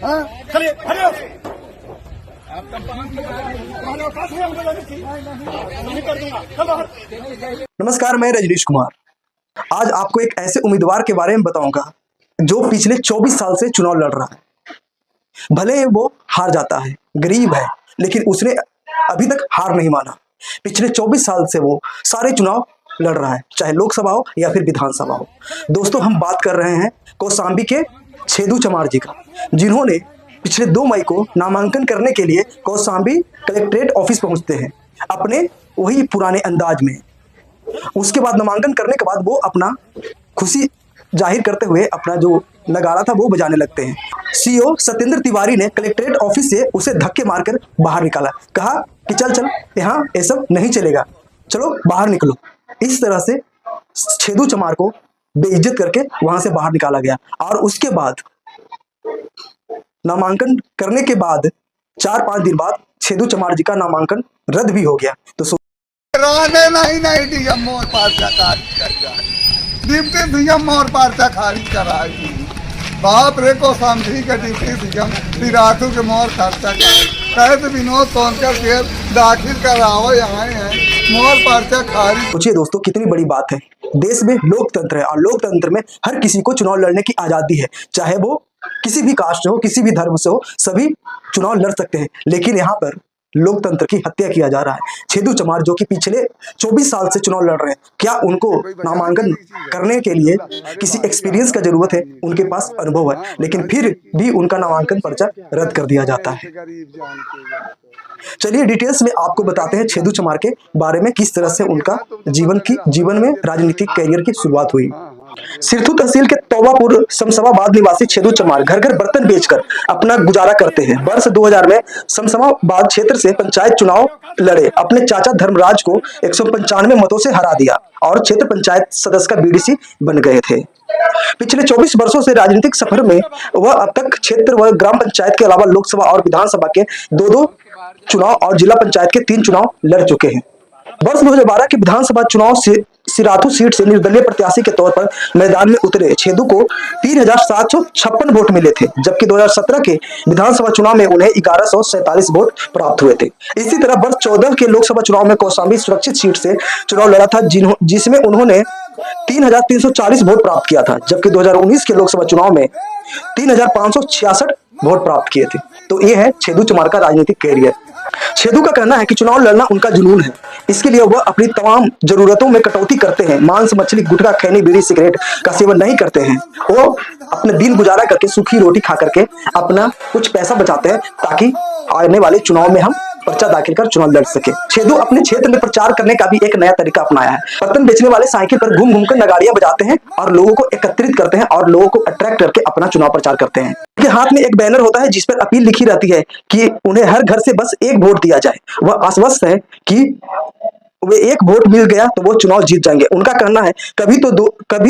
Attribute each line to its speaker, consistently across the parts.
Speaker 1: हाँ?
Speaker 2: चलिए हरिओ नहीं कर दूंगा, चल बाहर।
Speaker 1: नमस्कार, मैं रजनीश कुमार। आज आपको एक ऐसे उम्मीदवार के बारे में बताऊंगा जो पिछले 24 साल से चुनाव लड़ रहा है। भले वो हार जाता है, गरीब है, लेकिन उसने अभी तक हार नहीं माना। पिछले 24 साल से वो सारे चुनाव लड़ रहा है, चाहे लोकसभा हो या फिर विधानसभा हो। दोस्तों, हम बात कर रहे हैं कौशाम्बी के छेदू चमार जी का, जिन्होंने पिछले 2 मई को नामांकन करने के लिए कौशाम्बी कलेक्ट्रेट ऑफिस पहुंचते हैं अपने वही पुराने अंदाज में। उसके बाद नामांकन करने के बाद वो अपना खुशी जाहिर करते हुए अपना जो नगाड़ा था वो बजाने लगते हैं। सीओ सत्येंद्र तिवारी ने कलेक्ट्रेट ऑफिस से उसे धक्के मारकर बाहर निकाला, कहा कि चल चल, यहाँ ये सब नहीं चलेगा, चलो बाहर निकलो। इस तरह से छेदू चमार को बेइज्जत करके वहां से बाहर निकाला गया। और उसके बाद नामांकन करने के बाद 4-5 दिन बाद छेदू चमार जी का नामांकन रद्द भी हो गया। तो
Speaker 2: नहीं डीएम मोर पार्चा खारिज कर जाए, डिप्टी डीएम मोर पार्चा खारिज कराएगी। बाप रे कौशाम्बी के डिप्टी डीएम सिराथू के मोर खर्चा कहे तो विनोद सोनकर के दाखिल कराओ यहाँ है, मोर पार्चा खारिज।
Speaker 1: सोचिए दोस्तों, कितनी बड़ी बात है। देश में लोकतंत्र है और लोकतंत्र में हर किसी को चुनाव लड़ने की आजादी है, चाहे वो किसी भी कास्ट से हो, किसी भी धर्म से हो, सभी चुनाव लड़ सकते हैं। लेकिन यहाँ पर लोकतंत्र की हत्या किया जा रहा है। छेदू चमार जो कि पिछले 24 साल से चुनाव लड़ रहे हैं, क्या उनको नामांकन करने के लिए किसी एक्सपीरियंस का जरूरत है? उनके पास अनुभव है, लेकिन फिर भी उनका नामांकन पर्चा रद्द कर दिया जाता है। चलिए डिटेल्स में आपको बताते हैं छेदू चमार के बारे में, किस तरह से उनका जीवन में राजनीतिक कैरियर की शुरुआत हुई। सिरथू तहसील के तौबापुर शमशमाबाद निवासी छेदू चमार घर घर बर्तन बेचकर अपना गुजारा करते हैं। वर्ष 2000 में शमशमाबाद क्षेत्र से पंचायत चुनाव लड़े, अपने चाचा धर्मराज को 195 मतों से हरा दिया और क्षेत्र पंचायत सदस्य का बीडीसी बन गए थे। पिछले 24 वर्षों से राजनीतिक सफर में वह अब तक क्षेत्र व ग्राम पंचायत के अलावा लोकसभा और विधानसभा के 2-2 चुनाव और जिला पंचायत के 3 चुनाव लड़ चुके हैं। वर्ष 2012 के विधानसभा चुनाव से सिराथू सीट से निर्दलीय प्रत्याशी के तौर पर मैदान में उतरे छेदू को 3756 वोट मिले थे, जबकि 2017 के विधानसभा चुनाव में उन्हें 1147 वोट प्राप्त हुए थे। इसी तरह वर्ष 14 के लोकसभा चुनाव में कौशाम्बी सुरक्षित सीट से चुनाव लड़ा था, जिसमें उन्होंने 3340 वोट प्राप्त किया था, जबकि 2019 के लोकसभा चुनाव में 3566 वोट प्राप्त किए थे। तो ये है छेदू चमार का राजनीतिक कैरियर। छेदू का कहना है कि चुनाव लड़ना उनका जुनून है, इसके लिए वह अपनी तमाम जरूरतों में कटौती करते हैं। मांस मछली गुटखा खैनी बीड़ी सिगरेट का सेवन नहीं करते हैं। वो अपने दिन गुजारा करके सूखी रोटी खा करके अपना कुछ पैसा बचाते हैं, ताकि आने वाले चुनाव में हम पर्चा दाखिल कर चुनाव लड़ सके। छेदू अपने क्षेत्र में प्रचार करने का भी एक नया तरीका अपनाया है। बर्तन बेचने वाले साइकिल पर घूम घूमकर नगाड़ियां बजाते हैं और लोगों को एकत्रित करते हैं और लोगों को अट्रैक्ट करके अपना चुनाव प्रचार करते हैं। उनके हाथ में एक बैनर होता है जिस पर अपील लिखी रहती है कि उन्हें हर घर से बस 1 वोट दिया जाए। वह आश्वस्त है कि वे 1 वोट मिल गया तो वो चुनाव जीत जाएंगे। उनका कहना है कभी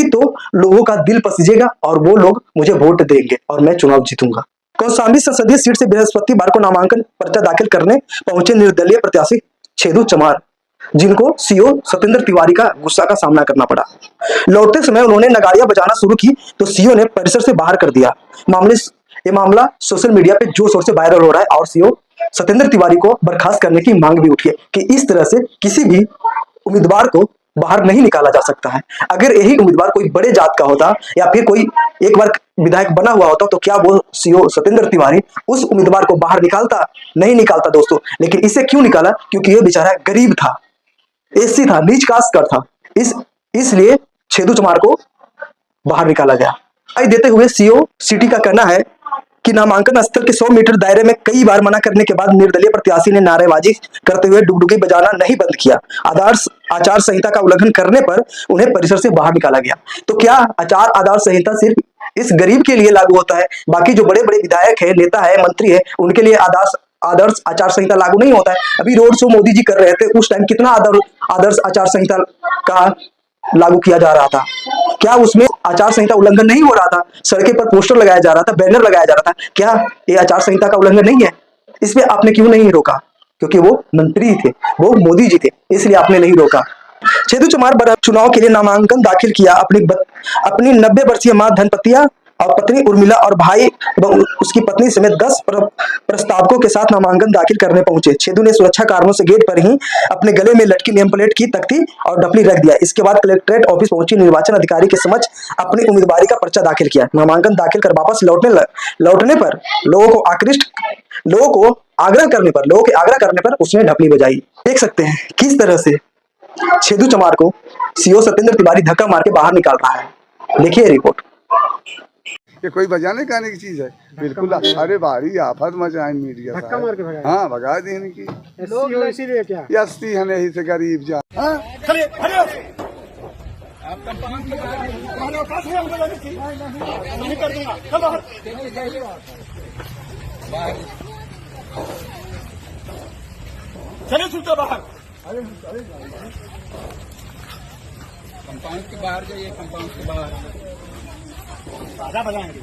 Speaker 1: तो लोगों का दिल पसीजेगा और वो लोग मुझे वोट देंगे और मैं चुनाव जीतूंगा। कौशाम्बी संसदीय सीट से बृहस्पतिवार को नामांकन पर्चा दाखिल करने पहुंचे निर्दलीय प्रत्याशी छेदू चमार, जिनको सीओ सत्येंद्र तिवारी का गुस्सा का सामना करना पड़ा। लौटते समय उन्होंने नगाड़ियां बजाना शुरू की तो सीओ ने परिसर से बाहर कर दिया। ये मामला सोशल मीडिया पे जोर शोर से वायरल हो रहा है और सीओ सत्येंद्र तिवारी को बर्खास्त करने की मांग भी उठी है कि इस तरह से किसी भी उम्मीदवार को बाहर नहीं निकाला जा सकता है। अगर यही उम्मीदवार कोई बड़े जात का होता या फिर कोई एक बार विधायक बना हुआ होता तो क्या वो सीओ सत्येंद्र तिवारी उस उम्मीदवार को बाहर निकालता? नहीं निकालता दोस्तों। लेकिन इसे क्यों निकाला? क्योंकि ये बेचारा गरीब था, एससी था, नीच कास्ट का था, इसलिए छेदू चमार को बाहर निकाला गया। देते हुए सीओ सिटी का कहना है कि नामांकन स्थल के 100 मीटर दायरे में कई बार मना करने के बाद निर्दलीय प्रत्याशी ने नारेबाजी करते हुए डुगडुगी बजाना नहीं बंद किया। आचार संहिता का उल्लंघन करने पर उन्हें परिसर से बाहर निकाला गया। तो क्या आचार संहिता सिर्फ इस गरीब के लिए लागू होता है? बाकी जो बड़े बड़े विधायक है, नेता है, मंत्री है, उनके लिए आदर्श आचार संहिता लागू नहीं होता है? अभी रोड शो मोदी जी कर रहे थे, उस टाइम कितना आदर्श आचार संहिता का लागू किया जा रहा था? क्या उसमें आचार संहिता उल्लंघन नहीं हो रहा था? सड़के पर पोस्टर लगाया जा रहा था, बैनर लगाया जा रहा था, क्या ये आचार संहिता का उल्लंघन नहीं है? इसमें आपने क्यों नहीं रोका? क्योंकि वो मंत्री थे, वो मोदी जी थे, इसलिए आपने नहीं रोका। छेदू चमार चुनाव के लिए नामांकन दाखिल किया। अपनी 90 वर्षीय मां धनपतिया और पत्नी उर्मिला और भाई एवं उसकी पत्नी समेत 10 प्रस्तावकों के साथ नामांकन दाखिल करने पहुंचे। छेदू ने सुरक्षा कारणों से गेट पर ही अपने गले में लटकी नेम प्लेट की तख्ती और डपली रख दिया। इसके बाद कलेक्ट्रेट ऑफिस पहुंची निर्वाचन अधिकारी के समक्ष अपनी उम्मीदवारी का पर्चा दाखिल किया। नामांकन दाखिल कर वापस लौटने पर लोगों के आग्रह करने पर उसने ढपली बजाई। देख सकते हैं किस तरह से छेदू चमार को सीओ सत्येंद्र तिवारी धक्का मार के बाहर निकाल रहा है। देखिए रिपोर्ट।
Speaker 2: ये कोई बजाने गाने की चीज है? बिल्कुल। अरे भारी आफत मचाए मीडिया
Speaker 3: धक्का मार के भगाया।
Speaker 2: हाँ, भगा दी इनकी।
Speaker 3: लोग इसीलिए क्या
Speaker 2: यस्ती है नहीं से गरीब जा।
Speaker 4: चले सूता बाहर, कंपाउंड के बाहर जाइए, कंपाउंड के बाहर बाजा बजाएंगे।